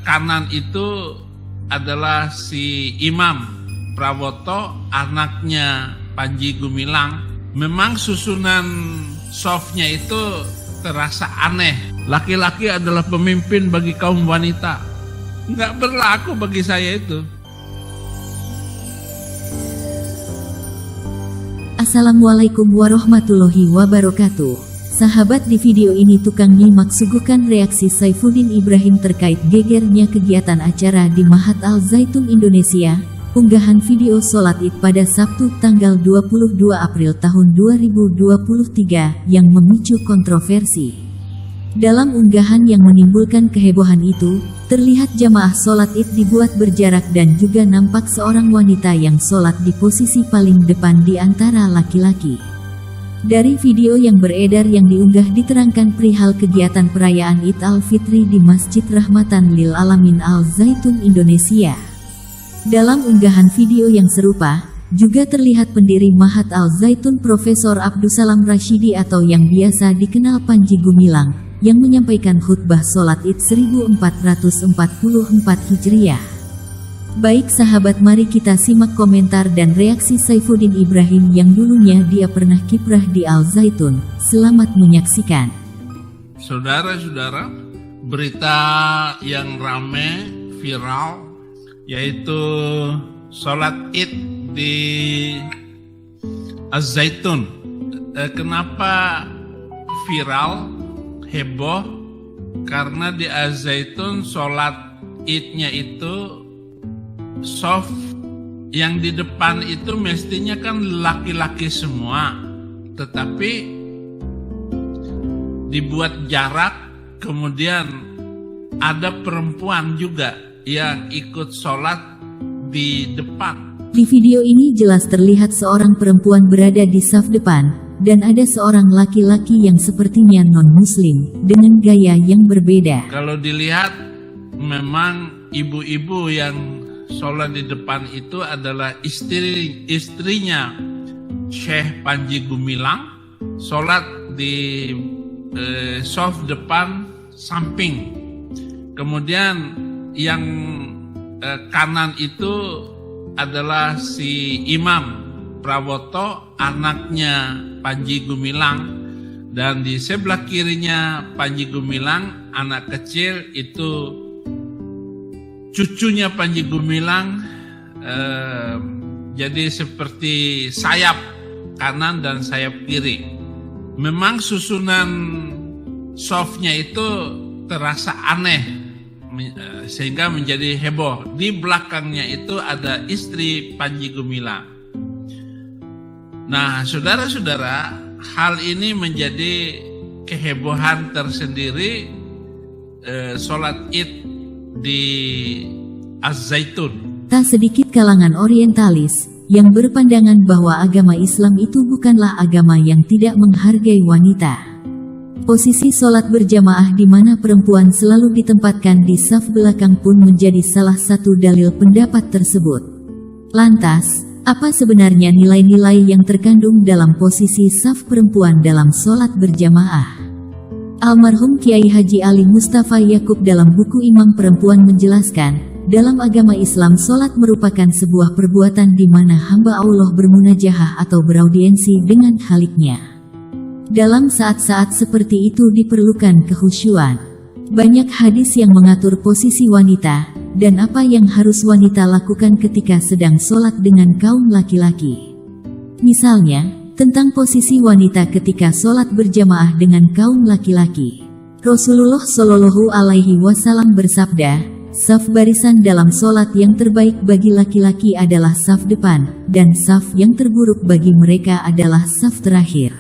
kanan itu adalah si Imam Prawoto, anaknya Panji Gumilang. Memang susunan softnya itu terasa aneh. Laki-laki adalah pemimpin bagi kaum wanita. Nggak berlaku bagi saya itu. Assalamualaikum warahmatullahi wabarakatuh. Sahabat, di video ini tukang nyimak suguhkan reaksi Saifuddin Ibrahim terkait gegernya kegiatan acara di Mahat Al Zaitun Indonesia. Unggahan video sholat Id pada Sabtu tanggal 22 April tahun 2023 yang memicu kontroversi. Dalam unggahan yang menimbulkan kehebohan itu, terlihat jamaah sholat Id dibuat berjarak dan juga nampak seorang wanita yang sholat di posisi paling depan di antara laki-laki. Dari video yang beredar yang diunggah diterangkan perihal kegiatan perayaan Id al-Fitri di Masjid Rahmatan Lil Alamin Al Zaitun Indonesia. Dalam unggahan video yang serupa, juga terlihat pendiri Mahat Al Zaitun Profesor Abdussalam Rashidi atau yang biasa dikenal Panji Gumilang, yang menyampaikan khutbah sholat Id 1444 Hijriah. Baik sahabat, mari kita simak komentar dan reaksi Saifuddin Ibrahim yang dulunya dia pernah kiprah di Al Zaitun. Selamat menyaksikan. Saudara-saudara, berita yang rame, viral, yaitu sholat Id di Al Zaitun. Kenapa viral, heboh? Karena di Al Zaitun sholat Idnya itu soft, yang di depan itu mestinya kan laki-laki semua, tetapi dibuat jarak, kemudian ada perempuan juga yang ikut sholat di depan. Di video ini jelas terlihat seorang perempuan berada di saf depan, dan ada seorang laki-laki yang sepertinya non-muslim, dengan gaya yang berbeda. Kalau dilihat, memang ibu-ibu yang sholat di depan itu adalah istrinya Syekh Panji Gumilang, sholat di soft depan samping. Kemudian yang kanan itu adalah si Imam Prawoto, anaknya Panji Gumilang, dan di sebelah kirinya Panji Gumilang, anak kecil itu cucunya Panji Gumilang, jadi seperti sayap kanan dan sayap kiri. Memang susunan softnya itu terasa aneh, sehingga menjadi heboh. Di belakangnya itu ada istri Panji Gumilang. Nah, saudara-saudara, hal ini menjadi kehebohan tersendiri, sholat Id di Al Zaitun. Tak sedikit kalangan orientalis yang berpandangan bahwa agama Islam itu bukanlah agama yang tidak menghargai wanita. Posisi sholat berjamaah di mana perempuan selalu ditempatkan di saf belakang pun menjadi salah satu dalil pendapat tersebut. Lantas, apa sebenarnya nilai-nilai yang terkandung dalam posisi saf perempuan dalam sholat berjamaah? Almarhum Kiai Haji Ali Mustafa Yakub dalam buku Imam Perempuan menjelaskan, dalam agama Islam sholat merupakan sebuah perbuatan di mana hamba Allah bermunajahah atau beraudiensi dengan Khaliknya. Dalam saat-saat seperti itu diperlukan kekhusyuan. Banyak hadis yang mengatur posisi wanita, dan apa yang harus wanita lakukan ketika sedang sholat dengan kaum laki-laki. Misalnya, tentang posisi wanita ketika sholat berjamaah dengan kaum laki-laki. Rasulullah Shallallahu Alaihi Wasallam bersabda, saf barisan dalam sholat yang terbaik bagi laki-laki adalah saf depan, dan saf yang terburuk bagi mereka adalah saf terakhir.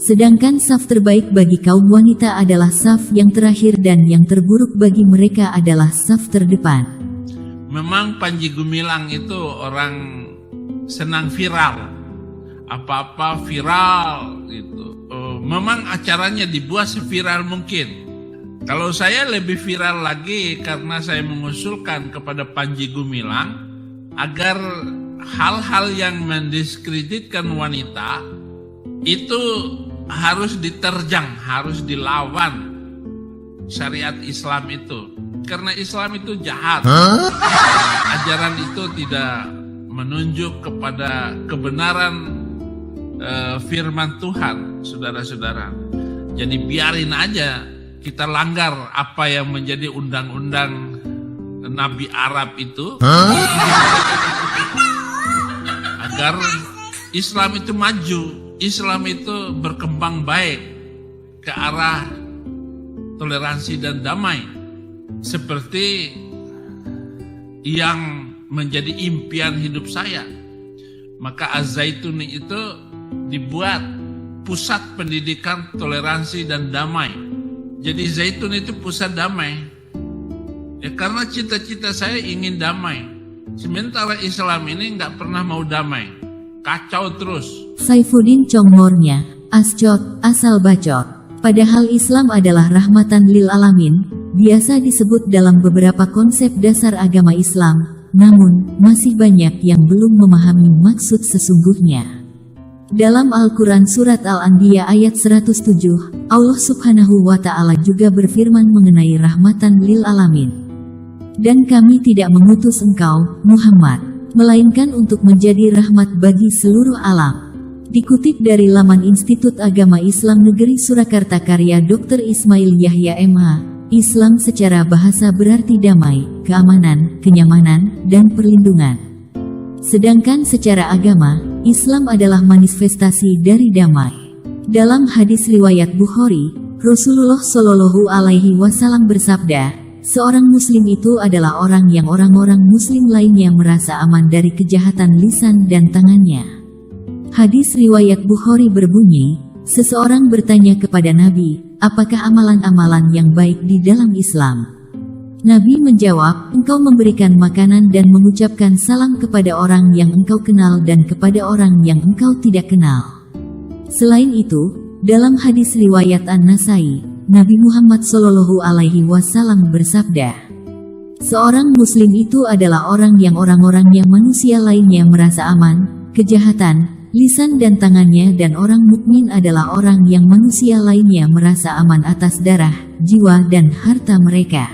Sedangkan saf terbaik bagi kaum wanita adalah saf yang terakhir dan yang terburuk bagi mereka adalah saf terdepan. Memang Panji Gumilang itu orang senang viral. Apa-apa viral gitu. Memang acaranya dibuat seviral mungkin. Kalau saya lebih viral lagi karena saya mengusulkan kepada Panji Gumilang agar hal-hal yang mendiskreditkan wanita itu harus diterjang, harus dilawan syariat Islam itu. Karena Islam itu jahat. Ajaran itu tidak menunjuk kepada kebenaran firman Tuhan, saudara-saudara. Jadi biarin aja kita langgar apa yang menjadi undang-undang Nabi Arab itu, agar Islam itu maju, Islam itu berkembang baik ke arah toleransi dan damai, seperti yang menjadi impian hidup saya. Maka Az-Zaituni itu dibuat pusat pendidikan toleransi dan damai. Jadi Zaitun itu pusat damai. Ya karena cita-cita saya ingin damai. Sementara Islam ini nggak pernah mau damai. Kacau terus. Saifuddin Congmornya, Ascot, asal bacot. Padahal Islam adalah rahmatan lil alamin, biasa disebut dalam beberapa konsep dasar agama Islam, namun masih banyak yang belum memahami maksud sesungguhnya. Dalam Al-Quran Surat Al-Anbiya ayat 107, Allah Subhanahu wa Ta'ala juga berfirman mengenai rahmatan lil alamin. Dan kami tidak mengutus engkau, Muhammad, melainkan untuk menjadi rahmat bagi seluruh alam. Dikutip dari laman Institut Agama Islam Negeri Surakarta karya Dr. Ismail Yahya MH, Islam secara bahasa berarti damai, keamanan, kenyamanan, dan perlindungan. Sedangkan secara agama, Islam adalah manifestasi dari damai. Dalam hadis riwayat Bukhari, Rasulullah Shallallahu Alaihi Wasallam bersabda, seorang muslim itu adalah orang yang orang-orang muslim lainnya merasa aman dari kejahatan lisan dan tangannya. Hadis riwayat Bukhari berbunyi, seseorang bertanya kepada Nabi, apakah amalan-amalan yang baik di dalam Islam? Nabi menjawab, engkau memberikan makanan dan mengucapkan salam kepada orang yang engkau kenal dan kepada orang yang engkau tidak kenal. Selain itu, dalam hadis riwayat An-Nasai, Nabi Muhammad Shallallahu Alaihi Wasallam bersabda, seorang muslim itu adalah orang yang orang-orangnya manusia lainnya merasa aman, kejahatan, lisan dan tangannya, dan orang mukmin adalah orang yang manusia lainnya merasa aman atas darah, jiwa dan harta mereka.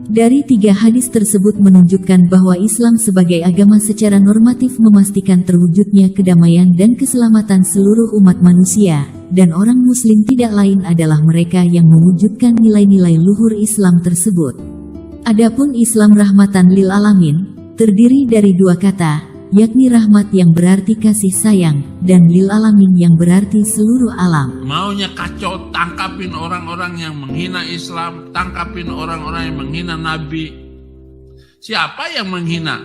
Dari tiga hadis tersebut menunjukkan bahwa Islam sebagai agama secara normatif memastikan terwujudnya kedamaian dan keselamatan seluruh umat manusia, dan orang muslim tidak lain adalah mereka yang mewujudkan nilai-nilai luhur Islam tersebut. Adapun Islam rahmatan lil alamin, terdiri dari dua kata, yakni rahmat yang berarti kasih sayang, dan lil alamin yang berarti seluruh alam. Maunya kacau, tangkapin orang-orang yang menghina Islam, tangkapin orang-orang yang menghina Nabi. Siapa yang menghina?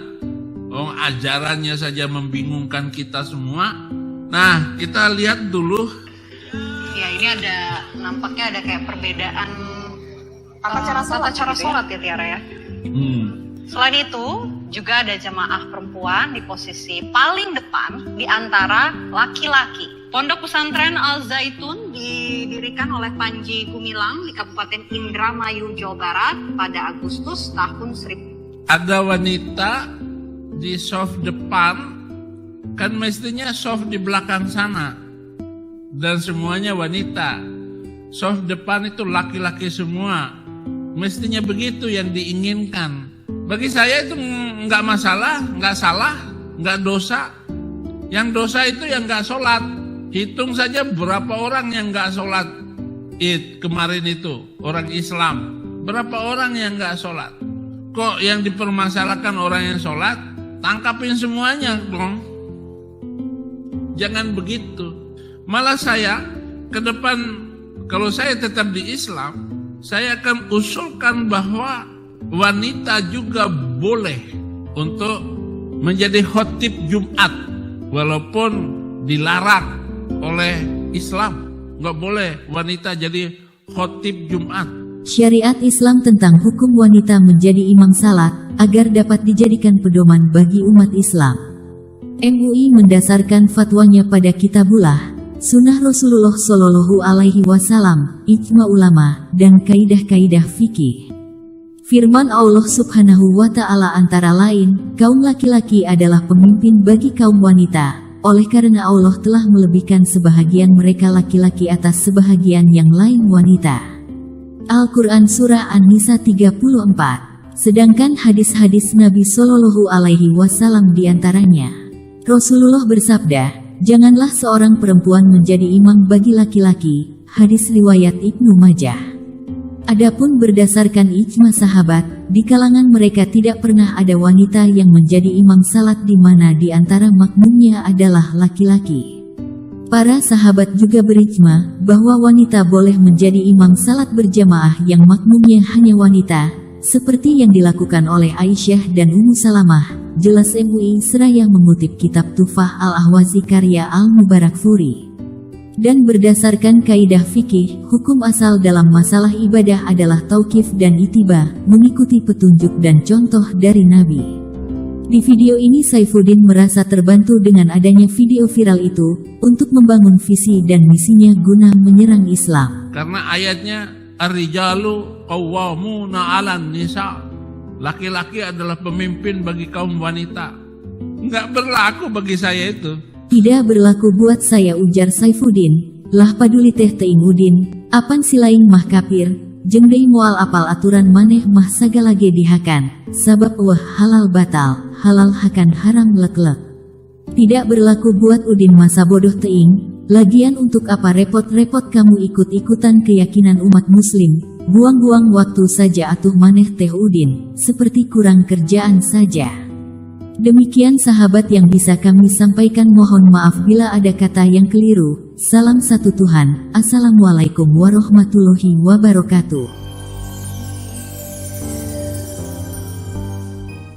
Oh, ajarannya saja membingungkan kita semua. Nah, kita lihat dulu. Ya, ini nampaknya ada kayak perbedaan tata cara sholat ya Tiara ya. Selain itu, juga ada jamaah perempuan di posisi paling depan di antara laki-laki. Pondok Pesantren Al-Zaitun didirikan oleh Panji Gumilang di Kabupaten Indramayu, Jawa Barat pada Agustus tahun 1000. Ada wanita di soft depan, kan mestinya soft di belakang sana. Dan semuanya wanita. Soft depan itu laki-laki semua. Mestinya begitu yang diinginkan. Bagi saya itu nggak masalah, nggak salah, nggak dosa. Yang dosa itu yang nggak sholat. Hitung saja berapa orang yang nggak sholat Id kemarin itu, orang Islam. Berapa orang yang nggak sholat? Kok yang dipermasalahkan orang yang sholat? Tangkapin semuanya dong. Jangan begitu. Malah saya ke depan, kalau saya tetap di Islam, saya akan usulkan bahwa wanita juga boleh untuk menjadi khotib Jumat, walaupun dilarang oleh Islam. Nggak boleh wanita jadi khotib Jumat. Syariat Islam tentang hukum wanita menjadi imam salat, agar dapat dijadikan pedoman bagi umat Islam. MUI mendasarkan fatwanya pada Kitabullah, Sunnah Rasulullah Shallallahu Alaihi Wasallam, ijma ulama, dan kaidah-kaidah fikih. Firman Allah Subhanahu wa Ta'ala antara lain, kaum laki-laki adalah pemimpin bagi kaum wanita, oleh karena Allah telah melebihkan sebahagian mereka laki-laki atas sebahagian yang lain wanita. Al-Quran Surah An-Nisa 34. Sedangkan hadis-hadis Nabi Shallallahu Alaihi Wasallam diantaranya, Rasulullah bersabda, janganlah seorang perempuan menjadi imam bagi laki-laki. Hadis riwayat Ibnu Majah. Adapun berdasarkan ijma sahabat, di kalangan mereka tidak pernah ada wanita yang menjadi imam salat di mana di antara makmumnya adalah laki-laki. Para sahabat juga berijma bahwa wanita boleh menjadi imam salat berjamaah yang makmumnya hanya wanita, seperti yang dilakukan oleh Aisyah dan Ummu Salamah. Jelas MUI Seraya mengutip kitab Tufah Al-Ahwazi karya Al-Mubarakfuri. Dan berdasarkan kaidah fikih, hukum asal dalam masalah ibadah adalah tauqif dan itiba, mengikuti petunjuk dan contoh dari Nabi. Di video ini Saifuddin merasa terbantu dengan adanya video viral itu, untuk membangun visi dan misinya guna menyerang Islam. Karena ayatnya, Ar-rijalu qawwamuna 'alan nisa. Laki-laki adalah pemimpin bagi kaum wanita. Nggak berlaku bagi saya itu. Tidak berlaku buat saya, ujar Saifuddin. Lah paduli teh teing udin, apan silaing mah kapir, jeung deui moal apal aturan maneh mah sagalage dihakan, sabab wah halal batal, halal hakan haram lek-lek. Tidak berlaku buat udin masa bodoh teing, lagian untuk apa repot-repot kamu ikut-ikutan keyakinan umat muslim, buang-buang waktu saja atuh maneh teh udin, seperti kurang kerjaan saja. Demikian sahabat yang bisa kami sampaikan, mohon maaf bila ada kata yang keliru. Salam satu Tuhan. Assalamualaikum warahmatullahi wabarakatuh.